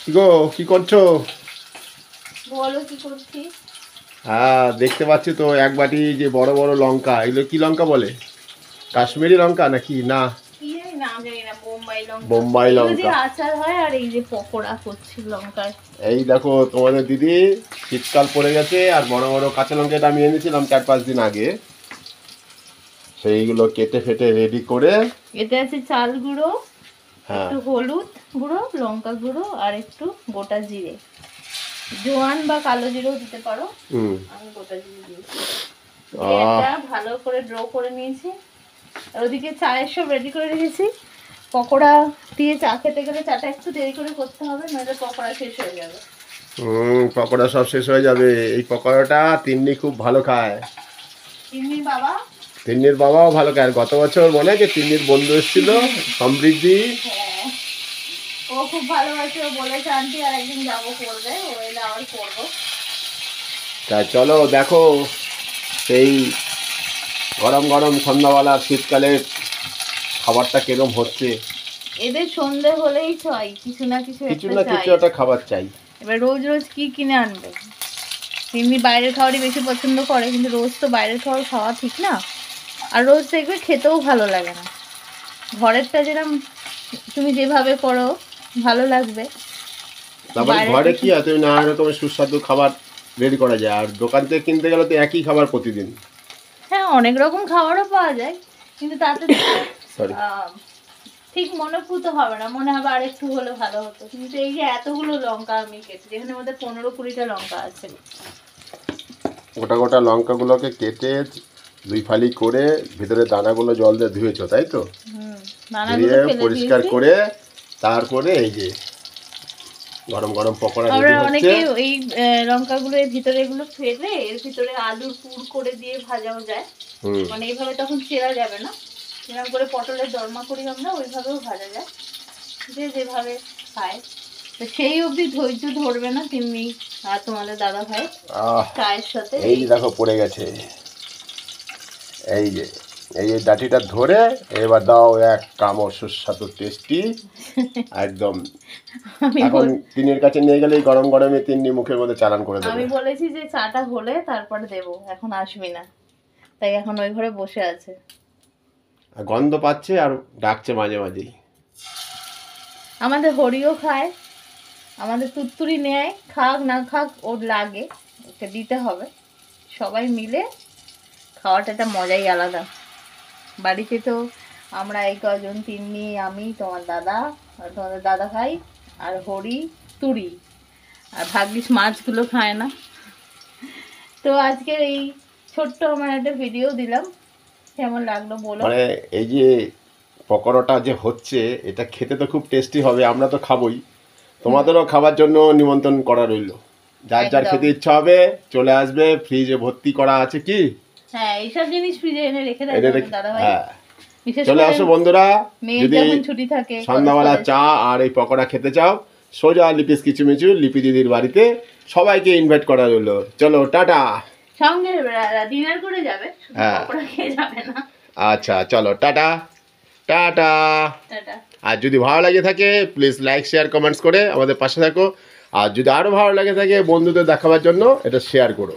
কি গো, কি করছো? বলো কি করছি? হ্যাঁ, দেখতে পাচ্ছি তো এক বাটি যে বড় বড় লঙ্কা। এগুলো কি লঙ্কা বলে? কাশ্মীরি লঙ্কা নাকি? না, কি জানি নাম জানি না, বোম্বাই লঙ্কা। বোম্বাই এগুলো লঙ্কা। দিয়ে আচার হয়, আর এই যে পকোড়া করছি লঙ্কার। এই দেখো তোমাদের দিদি, শীতকাল পড়ে গেছে আর বড় বড় কাঁচা লঙ্কাটা আমি এনেছিলাম 4-5 দিন আগে। সেইগুলো কেটে ফেটে রেডি করে। এতে আছে চাল গুঁড়ো, হ্যাঁ, একটু হলুদ গুঁড়ো, লঙ্কা গুঁড়ো, আর একটু গোটা জিরে। জোয়ান বা কালো জিরেও দিতে পারো। আমি গোটা জিরে দিয়েছি। এটা ভালো করে ড্র করে নিয়েছি। আর ওদিকে চায়ের সব রেডি করে রেখেছি। পকোড়া দিয়ে চা খেতে গেলে চাটা একটু দেরি করে করতে হবে, নইলে পকোড়া শেষ হয়ে যাবে। পকোড়া সব শেষ হয়ে যাবে। এই পকোড়াটা তিন্নি খুব ভালো খায়। তিন্নির বাবা? তিন্নির বাবাও ভালো খায়। গত বছর মনে হয় যে তিন্নির বন্ধু এসেছিল, সমৃদ্ধি। হ্যাঁ, ও খুব ভালোবাসে। ও বলেছে আন্টি আর একদিন যাবো, করবে, ও এলে আবার করবো। তা চলো দেখো সেই গরম গরম সন্ধ্যাবেলা শীতকালে খাবারটা কিরম হচ্ছে। এদের সন্ধে হলেই চাই কিছু না কিছু কিছু একটা খাবার চাই। এবার রোজ রোজ কি কিনে আনবে? তিন্নি বাইরের খাবারই বেশি পছন্দ করে, কিন্তু রোজ তো বাইরের খাবার খাওয়া ঠিক না। আর রোজ দেখবে খেতেও ভালো লাগে না। ঘরেরটা যেরকম তুমি যেভাবে করো ভালো লাগবে। তারপরে ঘরে কি আছে, নানা রকমের সুস্বাদু খাবার রেডি করা যায়। আর দোকান থেকে কিনতে গেলে তো একই খাবার প্রতিদিন। হ্যাঁ, অনেক রকম খাবারও পাওয়া যায়, কিন্তু তাতে সরি, ঠিক মনোভূত হবে না, মনে হবে আর একটু হলে ভালো হতো। কিন্তু এই যে এতগুলো লঙ্কা আমি কেটেছি, যেখানে মধ্যে 15-20টা লঙ্কা আছে। গোটা গোটা লঙ্কাগুলোকে কেটে 2 ফালি করে ভিতরে দানাগুলো জল দিয়ে ধুয়েছো, তাই তো? দানাগুলো ধুয়ে ফেলে পরিষ্কার দিয়েছি। করে তারপরে এই যে গরম গরম পকোড়া রেডি হচ্ছে। অনেকে এই লঙ্কাগুলো এর ভিতরে এগুলো ফেলে এর ভিতরে আলুর পুর করে দিয়ে ভাজাও যায়। মানে এইভাবে তখন চেরা যাবে না। যেরকম করে পটলের দরমা করি আমরা, ওইভাবেও ভাজা যায়, যে যেভাবে খায়। তো সেই অবধি ধৈর্য ধরবে না তিন্নি আর তোমাদের দাদা ভাই চায়ের সাথে। এই যে দেখো পড়ে গেছে। এই যে এই ডাটিটা ধরে এবার দাও এক কামড়, সুস্বাদু টেস্টি একদম। এখন তিন্নির কাছে নিয়ে গেলে গরম গরমে তিন্নি মুখের মধ্যে চালান করে দেবে। আমি বলেছি যে চাটা হলে তারপরে দেবো, এখন আসবি না, তাই এখন ওই ঘরে বসে আছে। গন্ধ পাচ্ছে আর ডাকছে মাঝে মাঝেই। আমাদের হরিও খায়, আমাদের তুত্তুরি নেয়, খাক না খাক ওর লাগে, ওকে দিতে হবে। সবাই মিলে খাওয়াটা একটা মজাই আলাদা। বাড়িতে তো আমরা এই কজন, তিন্নি, আমি, তোমার দাদা আর তোমাদের দাদা ভাই আর হরি, তুরি, আর ভাগ্যিস মাছগুলো খায় না। তো আজকের এই ছোট্ট আমার একটা ভিডিও দিলাম, কেমন লাগলো বলো। মানে এই যে পকোড়াটা যে হচ্ছে, এটা খেতে তো খুব টেস্টি হবে। আমরা তো খাবোই, তোমাদেরও খাবার জন্য নিমন্ত্রণ করা রইল। যার যার খেতে ইচ্ছা হবে চলে আসবে, ফ্রিজে ভর্তি করা আছে। কি হ্যাঁ, এইসব জিনিস ফ্রিজে এনে রেখে দেয় দাদা ভাই। হ্যাঁ, চলে আসো বন্ধুরা। যদি ছুটি থাকে সন্ধ্যাবেলা চা আর এই পকোড়া খেতে চাও, সোজা লিপিস কিচুমিচু লিপি দিদির বাড়িতে সবাইকে ইনভাইট করা রইল। চলো টাটা। সঙ্গে ডিনার করে যাবে, পকোড়া খেয়ে যাবে না। আচ্ছা চলো টাটা টাটা। টাটা। আর যদি ভালো লাগে থাকে প্লিজ লাইক শেয়ার কমেন্টস করে আমাদের পাশে থাকো। আর যদি আরও ভালো লাগে থাকে বন্ধুদের দেখাবার জন্য এটা শেয়ার করো।